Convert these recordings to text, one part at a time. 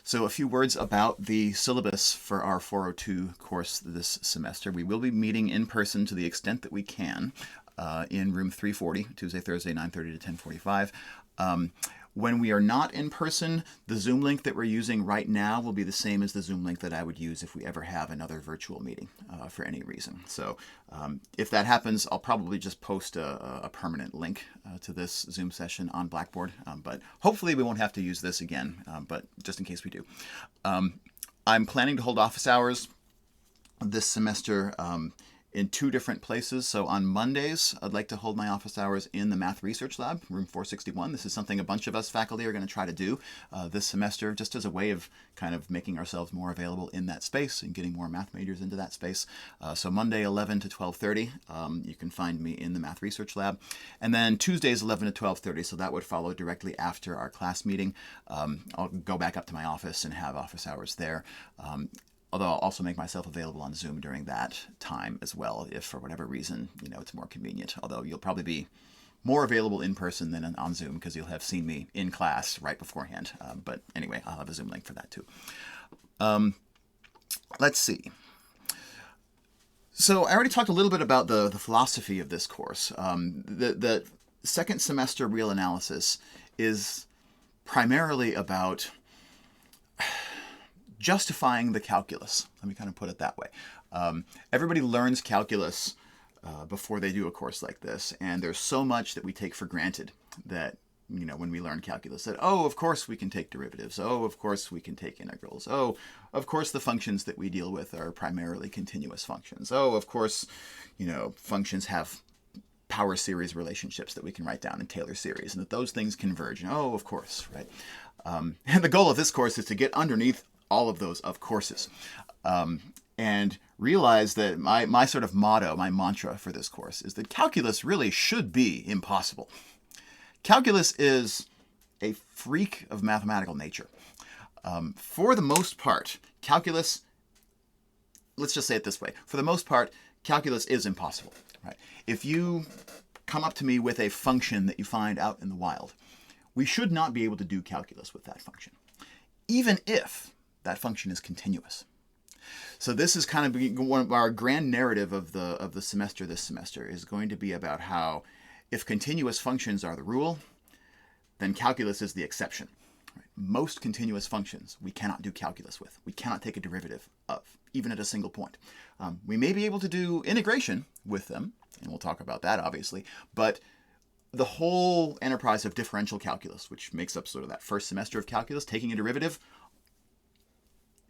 So a few words about the syllabus for our 402 course this semester. We will be meeting in person to the extent that we can in room 340, Tuesday, Thursday, 9:30 to 10:45. When we are not in person, the Zoom link that we're using right now will be the same as the Zoom link that I would use if we ever have another virtual meeting for any reason. So if that happens, I'll probably just post a permanent link to this Zoom session on Blackboard. But hopefully we won't have to use this again, but just in case we do. I'm planning to hold office hours this semester in two different places. So on Mondays, I'd like to hold my office hours in the Math Research Lab, room 461. This is something a bunch of us faculty are going to try to do this semester, just as a way of kind of making ourselves more available in that space and getting more math majors into that space. So Monday, 11 to 12:30, you can find me in the Math Research Lab. And then Tuesdays, 11 to 12:30, so that would follow directly after our class meeting. I'll go back up to my office and have office hours there. Although I'll also make myself available on Zoom during that time as well, if for whatever reason, it's more convenient. Although you'll probably be more available in person than on Zoom because you'll have seen me in class right beforehand. But anyway, I'll have a Zoom link for that too. Let's see. So I already talked a little bit about the philosophy of this course. The second semester real analysis is primarily about justifying the calculus. Let me kind of put it that way. Everybody learns calculus before they do a course like this, and there's so much that we take for granted that, when we learn calculus, that, oh, of course we can take derivatives. Oh, of course we can take integrals. Oh, of course the functions that we deal with are primarily continuous functions. Oh, of course, functions have power series relationships that we can write down in Taylor series, and that those things converge. Oh, of course, right? And the goal of this course is to get underneath all of those of courses, and realize that my sort of motto, my mantra for this course is that calculus really should be impossible. Calculus is a freak of mathematical nature. For the most part, calculus, let's just say it this way, for the most part, calculus is impossible. Right? If you come up to me with a function that you find out in the wild, we should not be able to do calculus with that function, even if that function is continuous. So this is kind of one of our grand narrative of the semester. This semester is going to be about how if continuous functions are the rule, then calculus is the exception. Right? Most continuous functions we cannot do calculus with. We cannot take a derivative of, even at a single point. We may be able to do integration with them, and we'll talk about that obviously, but the whole enterprise of differential calculus, which makes up sort of that first semester of calculus, taking a derivative,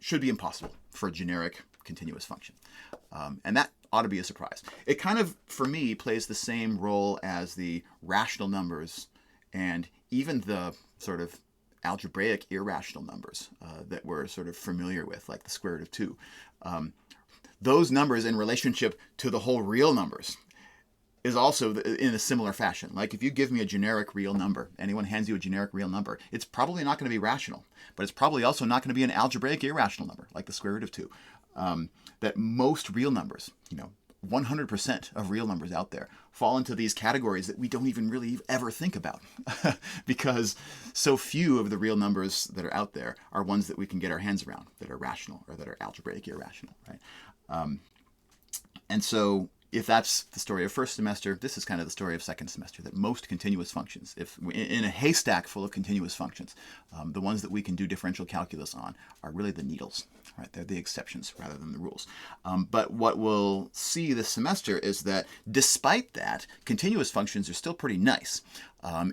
should be impossible for a generic continuous function. And that ought to be a surprise. It kind of, for me, plays the same role as the rational numbers and even the sort of algebraic irrational numbers that we're sort of familiar with, like the square root of 2. Those numbers in relationship to the whole real numbers is also in a similar fashion. Like if you give me a generic real number, anyone hands you a generic real number, it's probably not going to be rational, but it's probably also not going to be an algebraic irrational number, like the square root of 2. That most real numbers, 100% of real numbers out there fall into these categories that we don't even really ever think about because so few of the real numbers that are out there are ones that we can get our hands around that are rational or that are algebraic irrational, right? And so if that's the story of first semester, this is kind of the story of second semester, that most continuous functions, if in a haystack full of continuous functions, the ones that we can do differential calculus on are really the needles, right? They're the exceptions rather than the rules. But what we'll see this semester is that despite that, continuous functions are still pretty nice.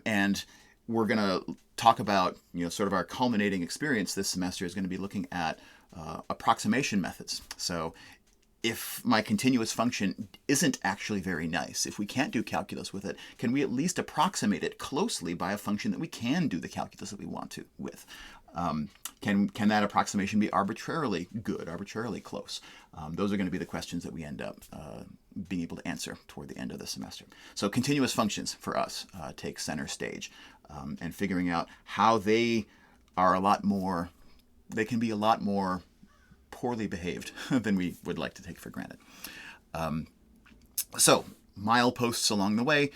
And we're going to talk about, sort of our culminating experience this semester is going to be looking at approximation methods. So if my continuous function isn't actually very nice, if we can't do calculus with it, can we at least approximate it closely by a function that we can do the calculus that we want to with? Can that approximation be arbitrarily good, arbitrarily close? Those are going to be the questions that we end up being able to answer toward the end of the semester. So continuous functions for us take center stage, and figuring out how they are they can be a lot more poorly behaved than we would like to take for granted. So mileposts along the way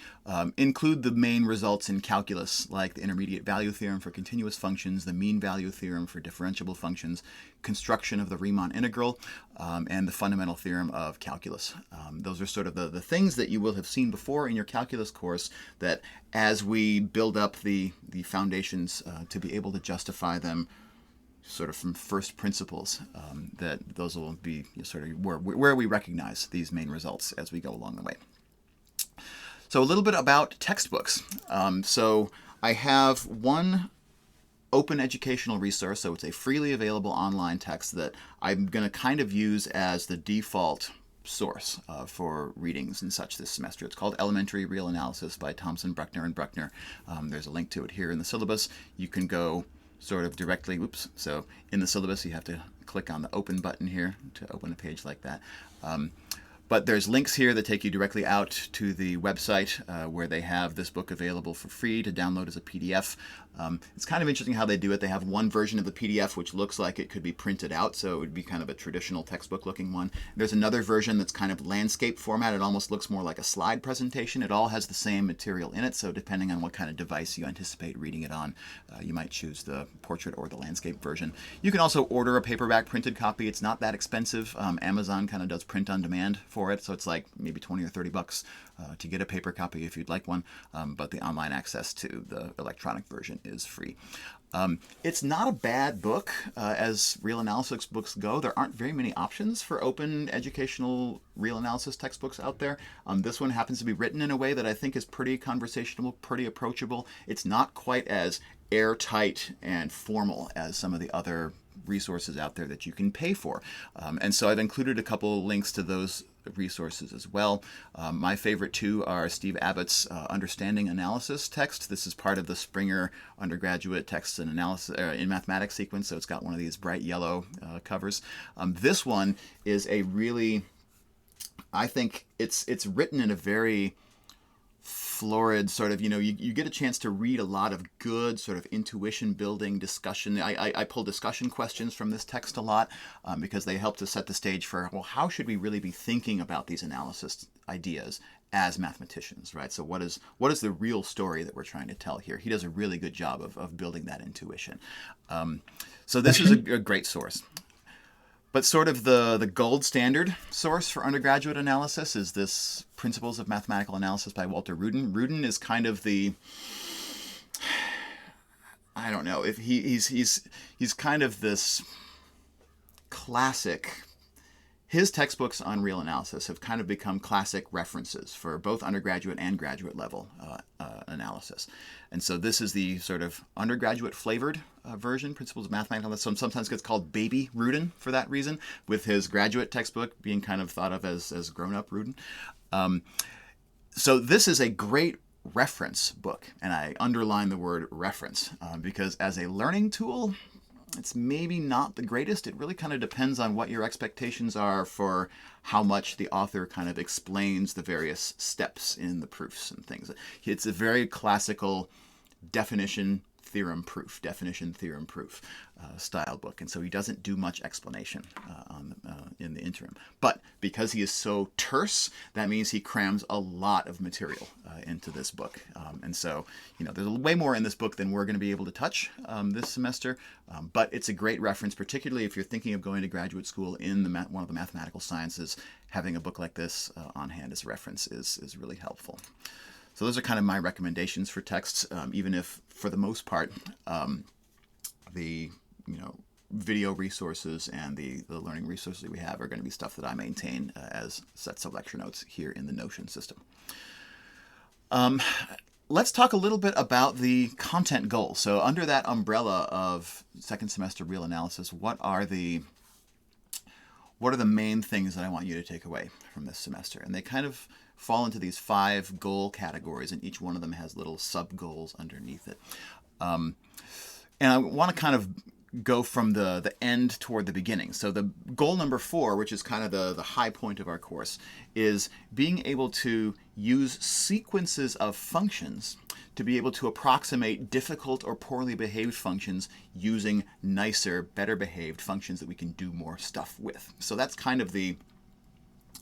include the main results in calculus, like the intermediate value theorem for continuous functions, the mean value theorem for differentiable functions, construction of the Riemann integral, and the fundamental theorem of calculus. Those are sort of the things that you will have seen before in your calculus course, that as we build up the foundations to be able to justify them sort of from first principles, that those will be sort of where we recognize these main results as we go along the way. So a little bit about textbooks. So I have one open educational resource, so it's a freely available online text that I'm going to kind of use as the default source for readings and such this semester. It's called Elementary Real Analysis by Thompson, Bruckner, and Bruckner. There's a link to it here in the syllabus. You can go sort of directly, so in the syllabus you have to click on the open button here to open a page like that. But there's links here that take you directly out to the website where they have this book available for free to download as a PDF. It's kind of interesting how they do it. They have one version of the PDF which looks like it could be printed out, so it would be kind of a traditional textbook looking one. There's another version that's kind of landscape format. It almost looks more like a slide presentation. It all has the same material in it, so depending on what kind of device you anticipate reading it on, you might choose the portrait or the landscape version. You can also order a paperback printed copy. It's not that expensive. Amazon kind of does print on demand for it, so it's like maybe 20 or 30 bucks to get a paper copy if you'd like one, but the online access to the electronic version is free. It's not a bad book as real analysis books go. There aren't very many options for open educational real analysis textbooks out there. This one happens to be written in a way that I think is pretty conversational, pretty approachable. It's not quite as airtight and formal as some of the other resources out there that you can pay for. And so I've included a couple links to those resources as well. My favorite two are Steve Abbott's Understanding Analysis text. This is part of the Springer undergraduate text and analysis in mathematics sequence, so it's got one of these bright yellow covers. This one is a really, I think it's written in a very florid sort of, you get a chance to read a lot of good sort of intuition building discussion. I pull discussion questions from this text a lot because they help to set the stage for, well, how should we really be thinking about these analysis ideas as mathematicians, right? So what is the real story that we're trying to tell here? He does a really good job of building that intuition. So this is a great source. But sort of the gold standard source for undergraduate analysis is this Principles of Mathematical Analysis by Walter Rudin. Rudin is kind of the, I don't know, if he's kind of this classic. His textbooks on real analysis have kind of become classic references for both undergraduate and graduate level analysis. And so this is the sort of undergraduate flavored version, Principles of Mathematical Analysis. Sometimes gets called Baby Rudin for that reason, with his graduate textbook being kind of thought of as grown-up Rudin. So this is a great reference book, and I underline the word reference because as a learning tool, it's maybe not the greatest. It really kind of depends on what your expectations are for how much the author kind of explains the various steps in the proofs and things. It's a very classical definition, theorem, proof style book. And so he doesn't do much explanation in the interim. But because he is so terse, that means he crams a lot of material into this book. And so, there's way more in this book than we're going to be able to touch this semester. But it's a great reference, particularly if you're thinking of going to graduate school in one of the mathematical sciences. Having a book like this on hand as a reference is really helpful. So those are kind of my recommendations for texts, even if, for the most part, the video resources and the learning resources that we have are going to be stuff that I maintain as sets of lecture notes here in the Notion system. Let's talk a little bit about the content goals. So under that umbrella of second semester real analysis, what are the main things that I want you to take away from this semester? And they kind of fall into these 5 goal categories, and each one of them has little sub-goals underneath it. And I want to kind of go from the end toward the beginning. So the goal number 4, which is kind of the high point of our course, is being able to use sequences of functions to be able to approximate difficult or poorly behaved functions using nicer, better behaved functions that we can do more stuff with. So that's kind of the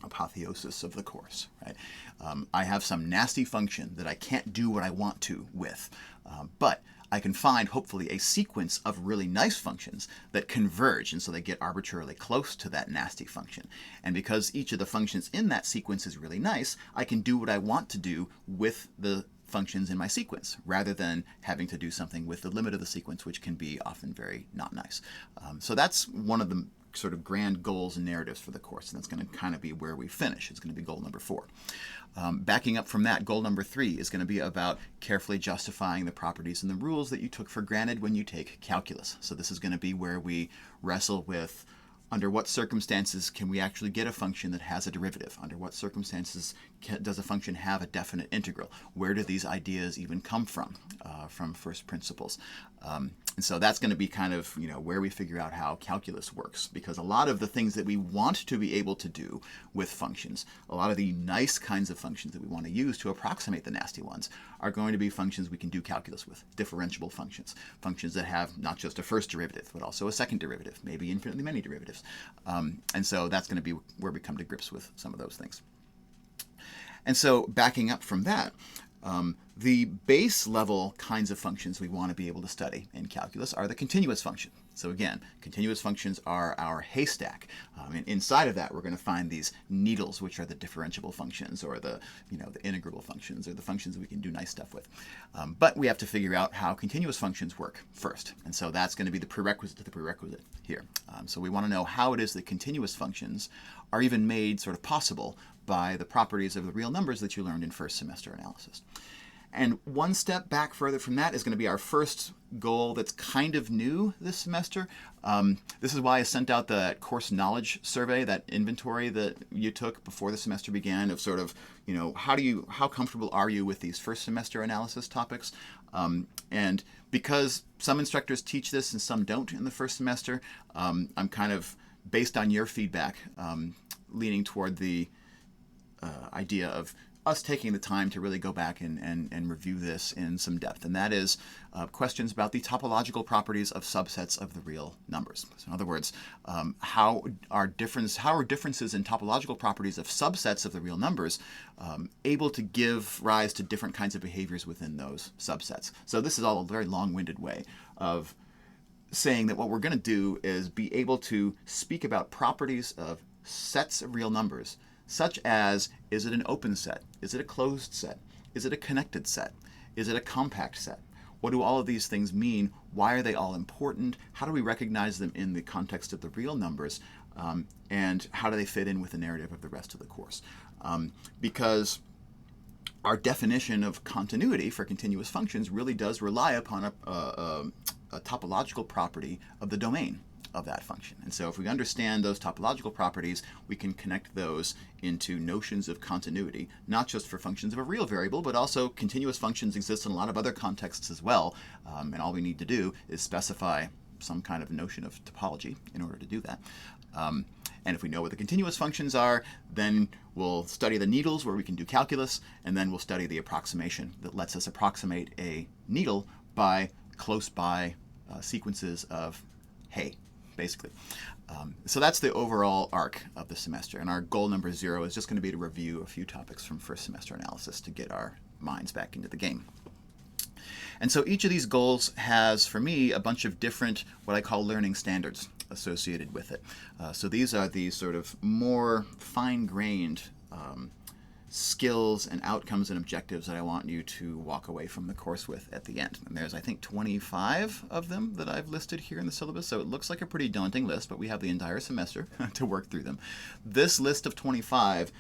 apotheosis of the course, right? I have some nasty function that I can't do what I want to with, but I can find, hopefully, a sequence of really nice functions that converge, and so they get arbitrarily close to that nasty function. And because each of the functions in that sequence is really nice, I can do what I want to do with the functions in my sequence, rather than having to do something with the limit of the sequence, which can be often very not nice. So that's one of the sort of grand goals and narratives for the course, and that's going to kind of be where we finish. It's going to be goal number 4. Backing up from that, goal number 3 is going to be about carefully justifying the properties and the rules that you took for granted when you take calculus. So this is going to be where we wrestle with, under what circumstances can we actually get a function that has a derivative? Under what circumstances does a function have a definite integral? Where do these ideas even come from first principles? And so that's going to be kind of, where we figure out how calculus works, because a lot of the things that we want to be able to do with functions, a lot of the nice kinds of functions that we want to use to approximate the nasty ones, are going to be functions we can do calculus with, differentiable functions, functions that have not just a first derivative, but also a second derivative, maybe infinitely many derivatives. And so that's going to be where we come to grips with some of those things. And so backing up from that, the base level kinds of functions we want to be able to study in calculus are the continuous function. So again, continuous functions are our haystack. And inside of that, we're going to find these needles, which are the differentiable functions, or the integrable functions, or the functions that we can do nice stuff with. But we have to figure out how continuous functions work first. And so that's going to be the prerequisite to the prerequisite here. So we want to know how it is that continuous functions are even made sort of possible by the properties of the real numbers that you learned in first semester analysis. And one step back further from that is going to be our first goal that's kind of new this semester. This is why I sent out the course knowledge survey, that inventory that you took before the semester began, of sort of, how comfortable are you with these first semester analysis topics? And because some instructors teach this and some don't in the first semester, I'm kind of, based on your feedback, leaning toward the idea of us taking the time to really go back and review this in some depth. And that is questions about the topological properties of subsets of the real numbers. So in other words, how are differences in topological properties of subsets of the real numbers able to give rise to different kinds of behaviors within those subsets? So this is all a very long-winded way of saying that what we're going to do is be able to speak about properties of sets of real numbers, such as, is it an open set? Is it a closed set? Is it a connected set? Is it a compact set? What do all of these things mean? Why are they all important? How do we recognize them in the context of the real numbers? And how do they fit in with the narrative of the rest of the course? Because our definition of continuity for continuous functions really does rely upon a topological property of the domain of that function. And so if we understand those topological properties, we can connect those into notions of continuity, not just for functions of a real variable, but also continuous functions exist in a lot of other contexts as well. And all we need to do is specify some kind of notion of topology in order to do that. And if we know what the continuous functions are, then we'll study the needles where we can do calculus, and then we'll study the approximation that lets us approximate a needle by close by sequences of hay, basically. So that's the overall arc of the semester. And our goal number 0 is just going to be to review a few topics from first semester analysis to get our minds back into the game. And so each of these goals has, for me, a bunch of different, what I call learning standards associated with it. So these are the sort of more fine-grained skills and outcomes and objectives that I want you to walk away from the course with at the end. And there's, I think, 25 of them that I've listed here in the syllabus, so it looks like a pretty daunting list, but we have the entire semester to work through them. This list of 25,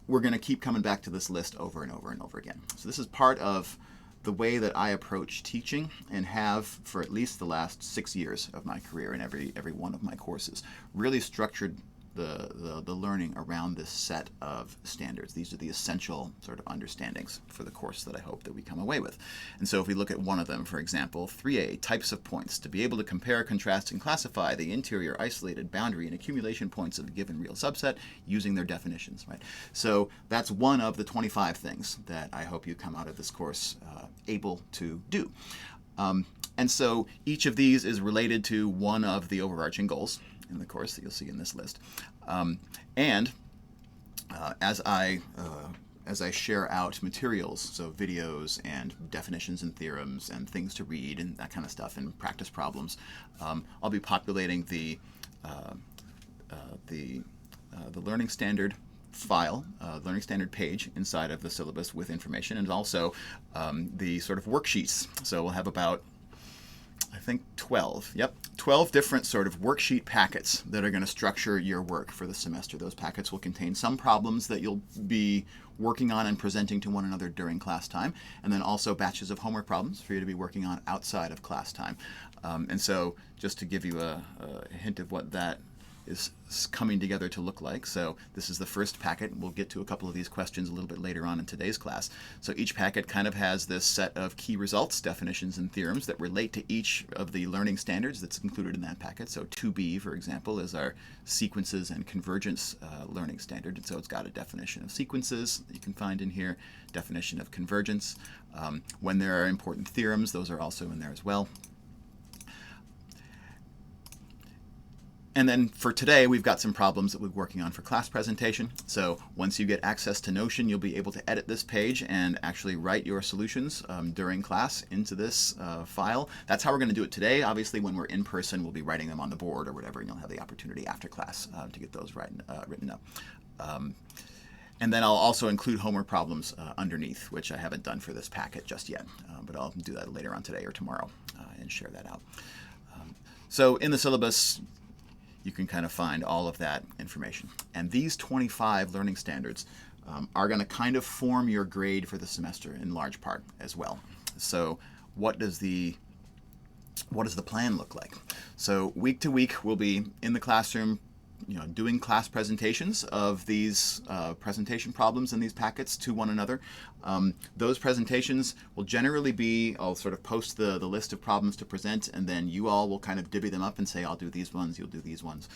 we're going to keep coming back to this list over and over and over again. So this is part of the way that I approach teaching, and have for at least the last 6 years of my career in every one of my courses. Really structured the learning around this set of standards. These are the essential sort of understandings for the course that I hope that we come away with. And so if we look at one of them, for example, 3A, types of points, to be able to compare, contrast, and classify the interior, isolated, boundary, and accumulation points of a given real subset using their definitions, right? So that's one of the 25 things that I hope you come out of this course able to do. And so each of these is related to one of the overarching goals in the course that you'll see in this list. And As I share out materials, so videos and definitions and theorems and things to read and that kind of stuff and practice problems, I'll be populating the learning standard file, learning standard page inside of the syllabus with information, and also the sort of worksheets. So we'll have about, I think 12. Yep, 12 different sort of worksheet packets that are going to structure your work for the semester. Those packets will contain some problems that you'll be working on and presenting to one another during class time, and then also batches of homework problems for you to be working on outside of class time. And so just to give you a hint of what that is coming together to look like. So this is the first packet. We'll get to a couple of these questions a little bit later on in today's class. So each packet kind of has this set of key results, definitions, and theorems that relate to each of the learning standards that's included in that packet. So 2B, for example, is our sequences and convergence learning standard. And so it's got a definition of sequences that you can find in here, definition of convergence. When there are important theorems, those are also in there as well. And then for today, we've got some problems that we're working on for class presentation. So once you get access to Notion, you'll be able to edit this page and actually write your solutions during class into this file. That's how we're going to do it today. Obviously, when we're in person, we'll be writing them on the board or whatever, and you'll have the opportunity after class to get those written up. And then I'll also include homework problems underneath, which I haven't done for this packet just yet, but I'll do that later on today or tomorrow and share that out. So in the syllabus, you can kind of find all of that information. And these 25 learning standards are going to kind of form your grade for the semester in large part as well. So what does the plan look like? So week to week, we'll be in the classroom, doing class presentations of these presentation problems in these packets to one another. Those presentations will generally be, I'll sort of post the list of problems to present, and then you all will kind of divvy them up and say, I'll do these ones, you'll do these ones.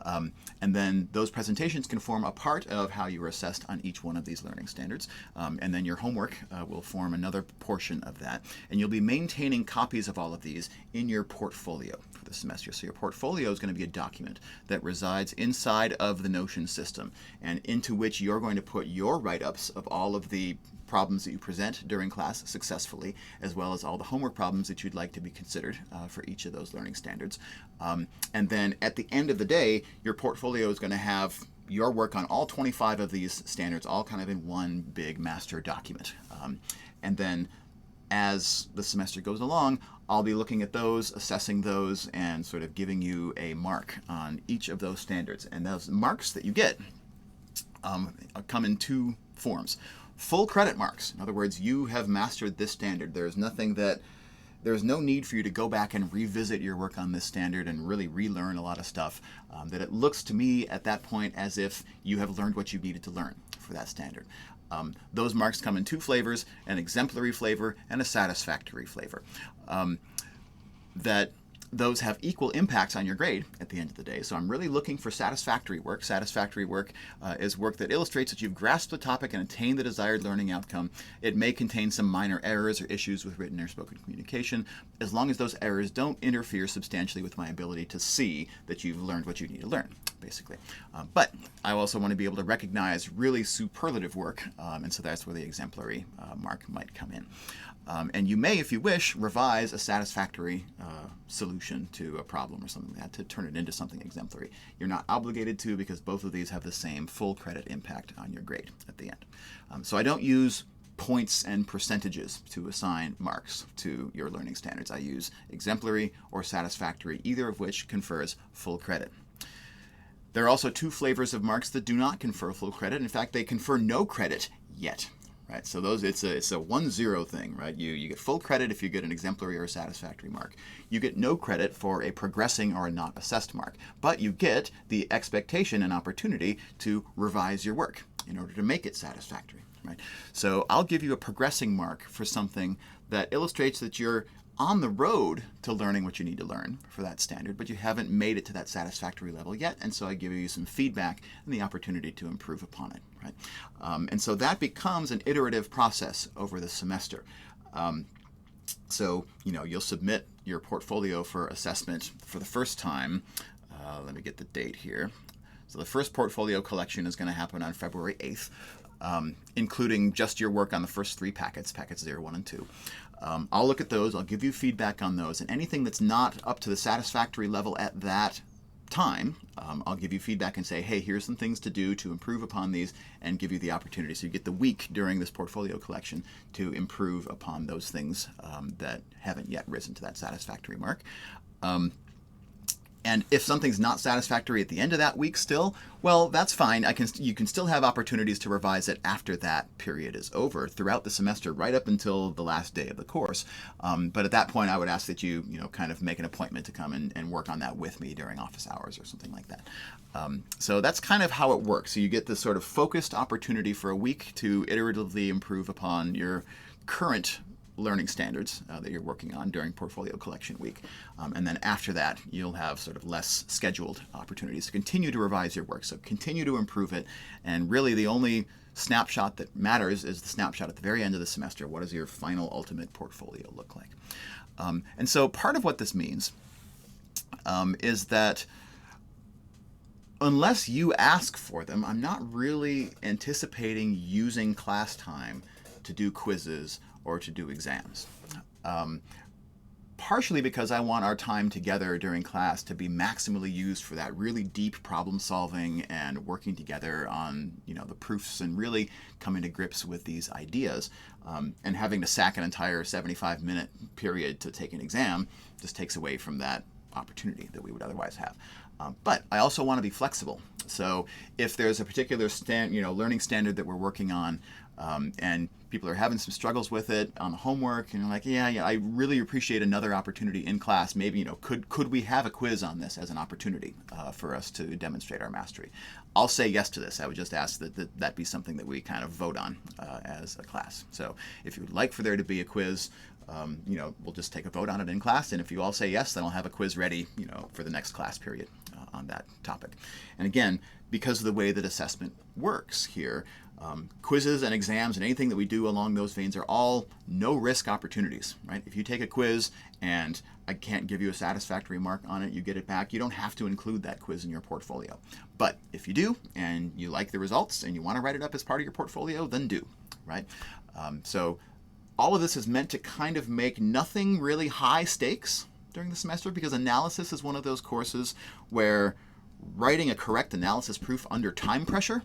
And then those presentations can form a part of how you are assessed on each one of these learning standards. And then your homework will form another portion of that. And you'll be maintaining copies of all of these in your portfolio for the semester. So your portfolio is going to be a document that resides inside of the Notion system and into which you're going to put your write-ups of all of the problems that you present during class successfully, as well as all the homework problems that you'd like to be considered for each of those learning standards. And then at the end of the day, your portfolio is going to have your work on all 25 of these standards all kind of in one big master document. And then as the semester goes along, I'll be looking at those, assessing those, and sort of giving you a mark on each of those standards. And those marks that you get come in two forms. Full credit marks. In other words, you have mastered this standard. There's no need for you to go back and revisit your work on this standard and really relearn a lot of stuff. That it looks to me at that point as if you have learned what you needed to learn for that standard. Those marks come in two flavors, an exemplary flavor and a satisfactory flavor. That those have equal impacts on your grade at the end of the day. So I'm really looking for satisfactory work. Satisfactory work is work that illustrates that you've grasped the topic and attained the desired learning outcome. It may contain some minor errors or issues with written or spoken communication, as long as those errors don't interfere substantially with my ability to see that you've learned what you need to learn, basically. But I also want to be able to recognize really superlative work, and so that's where the exemplary mark might come in. And you may, if you wish, revise a satisfactory solution to a problem or something like that to turn it into something exemplary. You're not obligated to, because both of these have the same full credit impact on your grade at the end. So I don't use points and percentages to assign marks to your learning standards. I use exemplary or satisfactory, either of which confers full credit. There are also two flavors of marks that do not confer full credit. In fact, they confer no credit yet. Right, so those it's a 1-0 thing, right? You get full credit if you get an exemplary or a satisfactory mark. You get no credit for a progressing or a not assessed mark, but you get the expectation and opportunity to revise your work in order to make it satisfactory, right? So I'll give you a progressing mark for something that illustrates that you're on the road to learning what you need to learn for that standard, but you haven't made it to that satisfactory level yet, and so I give you some feedback and the opportunity to improve upon it, right? And so that becomes an iterative process over the semester. So, you'll submit your portfolio for assessment for the first time. Let me get the date here. So the first portfolio collection is going to happen on February 8th, including just your work on the first 3 packets, packets 0, 1, and 2. I'll look at those. I'll give you feedback on those. And anything that's not up to the satisfactory level at that time, I'll give you feedback and say, hey, here's some things to do to improve upon these, and give you the opportunity. So you get the week during this portfolio collection to improve upon those things that haven't yet risen to that satisfactory mark. And if something's not satisfactory at the end of that week still, well, that's fine. You can still have opportunities to revise it after that period is over, throughout the semester, right up until the last day of the course. But at that point, I would ask that you kind of make an appointment to come and work on that with me during office hours or something like that. So that's kind of how it works. So you get this sort of focused opportunity for a week to iteratively improve upon your current learning standards that you're working on during portfolio collection week. And then after that, you'll have sort of less scheduled opportunities to continue to revise your work. So continue to improve it. And really the only snapshot that matters is the snapshot at the very end of the semester. What does your final ultimate portfolio look like? And so part of what this means is that unless you ask for them, I'm not really anticipating using class time to do quizzes or to do exams. Partially because I want our time together during class to be maximally used for that really deep problem solving and working together on the proofs and really coming to grips with these ideas. And having to sack an entire 75-minute period to take an exam just takes away from that opportunity that we would otherwise have. But I also want to be flexible. So if there's a particular learning standard that we're working on, and people are having some struggles with it on the homework, and you're like, yeah, I really appreciate another opportunity in class. Maybe, could we have a quiz on this as an opportunity for us to demonstrate our mastery? I'll say yes to this. I would just ask that be something that we kind of vote on as a class. So if you would like for there to be a quiz, we'll just take a vote on it in class. And if you all say yes, then I'll have a quiz ready, for the next class period on that topic. And again, because of the way that assessment works here, quizzes and exams and anything that we do along those veins are all no-risk opportunities, right? If you take a quiz and I can't give you a satisfactory mark on it, you get it back, you don't have to include that quiz in your portfolio. But if you do, and you like the results, and you want to write it up as part of your portfolio, then do, right? So all of this is meant to kind of make nothing really high stakes during the semester, because analysis is one of those courses where writing a correct analysis proof under time pressure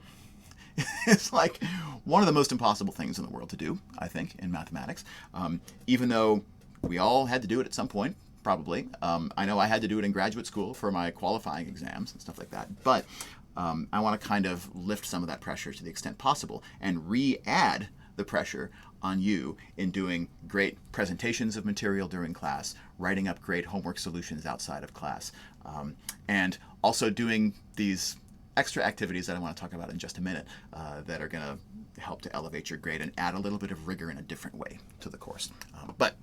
is like one of the most impossible things in the world to do, I think, in mathematics. Even though we all had to do it at some point, probably. I know I had to do it in graduate school for my qualifying exams and stuff like that. But I want to kind of lift some of that pressure to the extent possible and re-add the pressure on you in doing great presentations of material during class, writing up great homework solutions outside of class, and also doing these extra activities that I want to talk about in just a minute that are going to help to elevate your grade and add a little bit of rigor in a different way to the course. But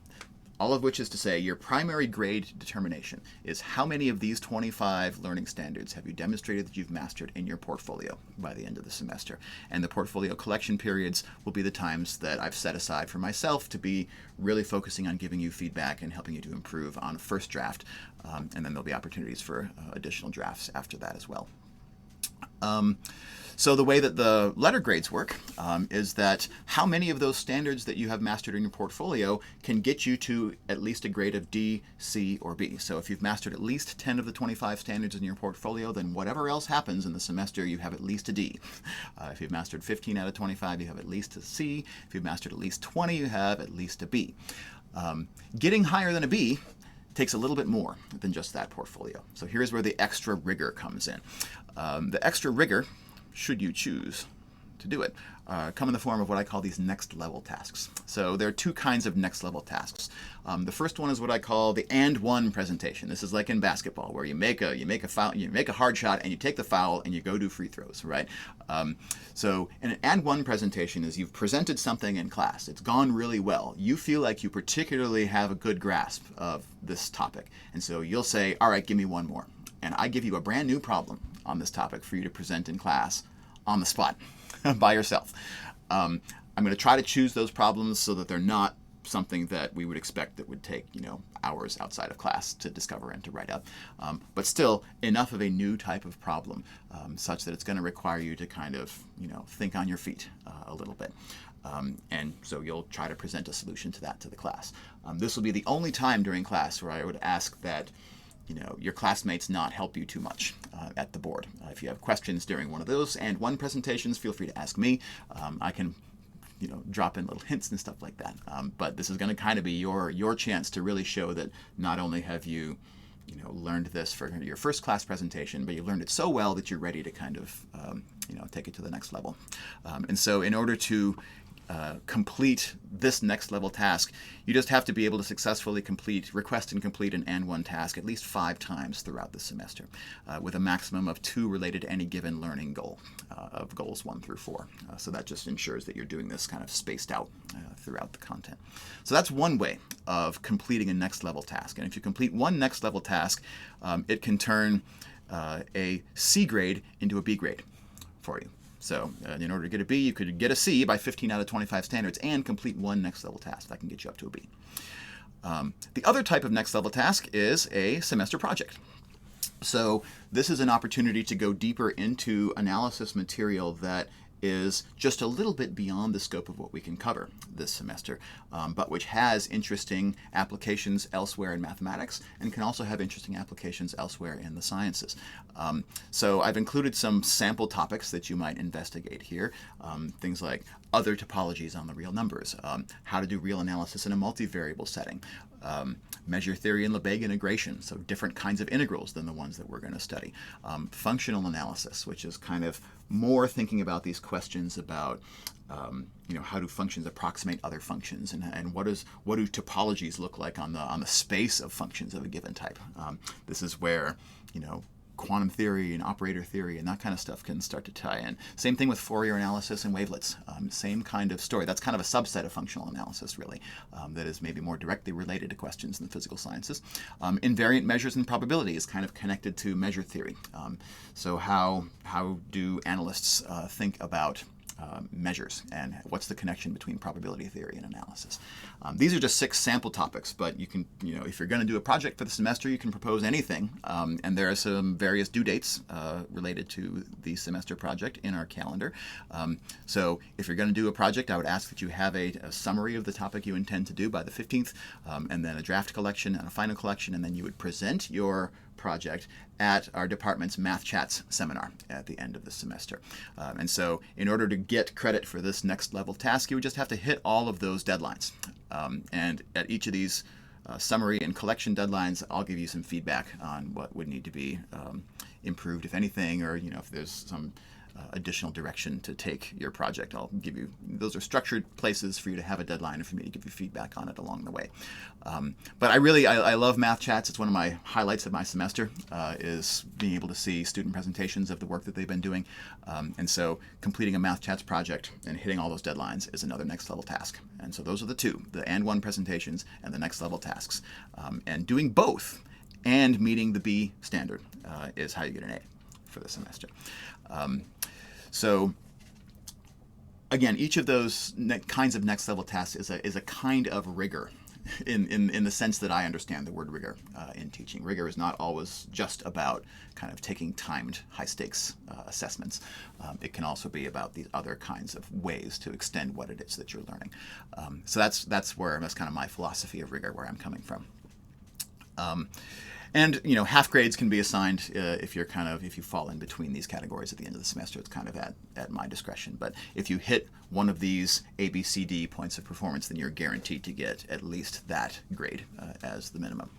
all of which is to say, your primary grade determination is how many of these 25 learning standards have you demonstrated that you've mastered in your portfolio by the end of the semester. And the portfolio collection periods will be the times that I've set aside for myself to be really focusing on giving you feedback and helping you to improve on a first draft. And then there'll be opportunities for additional drafts after that as well. So the way that the letter grades work is that how many of those standards that you have mastered in your portfolio can get you to at least a grade of D, C, or B. So if you've mastered at least 10 of the 25 standards in your portfolio, then whatever else happens in the semester, you have at least a D. If you've mastered 15 out of 25, you have at least a C. If you've mastered at least 20, you have at least a B. Getting higher than a B takes a little bit more than just that portfolio. So here's where the extra rigor comes in. The extra rigor, should you choose to do it, come in the form of what I call these next level tasks. So there are two kinds of next level tasks. The first one is what I call the and one presentation. This is like in basketball, where you make a foul, you make a hard shot, and you take the foul, and you go do free throws, right? So an and one presentation is you've presented something in class. It's gone really well. You feel like you particularly have a good grasp of this topic, and so you'll say, all right, give me one more. And I give you a brand new problem on this topic for you to present in class on the spot by yourself. I'm going to try to choose those problems so that they're not something that we would expect that would take, hours outside of class to discover and to write up. But still enough of a new type of problem such that it's going to require you to kind of, think on your feet a little bit. And so you'll try to present a solution to that to the class. This will be the only time during class where I would ask that your classmates not help you too much at the board. If you have questions during one of those and one presentations, feel free to ask me. I can drop in little hints and stuff like that. But this is going to kind of be your chance to really show that not only have you learned this for your first class presentation, but you've learned it so well that you're ready to kind of take it to the next level. And so in order to complete this next level task, you just have to be able to successfully request and complete an and1 task at least 5 times throughout the semester, with a maximum of 2 related to any given learning goal of goals 1 through 4. So that just ensures that you're doing this kind of spaced out throughout the content. So that's one way of completing a next level task. And if you complete one next level task, it can turn a C grade into a B grade for you. So in order to get a B, you could get a C by 15 out of 25 standards and complete one next level task. That can get you up to a B. The other type of next level task is a semester project. So this is an opportunity to go deeper into analysis material that is just a little bit beyond the scope of what we can cover this semester, but which has interesting applications elsewhere in mathematics and can also have interesting applications elsewhere in the sciences. So I've included some sample topics that you might investigate here, things like other topologies on the real numbers, how to do real analysis in a multivariable setting, measure theory and Lebesgue integration, so different kinds of integrals than the ones that we're going to study. Functional analysis, which is kind of more thinking about these questions about how do functions approximate other functions, and what do topologies look like on the space of functions of a given type. This is where quantum theory and operator theory and that kind of stuff can start to tie in. Same thing with Fourier analysis and wavelets. Same kind of story. That's kind of a subset of functional analysis, really, that is maybe more directly related to questions in the physical sciences. Invariant measures and probability is kind of connected to measure theory. So how do analysts think about measures, and what's the connection between probability theory and analysis? These are just 6 sample topics, but you can, if you're going to do a project for the semester, you can propose anything, and there are some various due dates related to the semester project in our calendar. So if you're going to do a project, I would ask that you have a summary of the topic you intend to do by the 15th, and then a draft collection and a final collection, and then you would present your project at our department's Math Chats seminar at the end of the semester. And so in order to get credit for this next level task, you would just have to hit all of those deadlines. And at each of these summary and collection deadlines, I'll give you some feedback on what would need to be improved, if anything, or if there's some additional direction to take your project. I'll give you, those are structured places for you to have a deadline and for me to give you feedback on it along the way. But I love Math Chats. It's one of my highlights of my semester, is being able to see student presentations of the work that they've been doing. And so completing a Math Chats project and hitting all those deadlines is another next level task. And so those are the 2, the and1 presentations and the next level tasks. And doing both and meeting the B standard is how you get an A for the semester. So again, each of those kinds of next level tasks is a kind of rigor in the sense that I understand the word rigor in teaching. Rigor is not always just about kind of taking timed high stakes assessments. It can also be about these other kinds of ways to extend what it is that you're learning. So that's kind of my philosophy of rigor, where I'm coming from. And half grades can be assigned if you fall in between these categories at the end of the semester. It's kind of at my discretion. But if you hit one of these A, B, C, D points of performance, then you're guaranteed to get at least that grade as the minimum.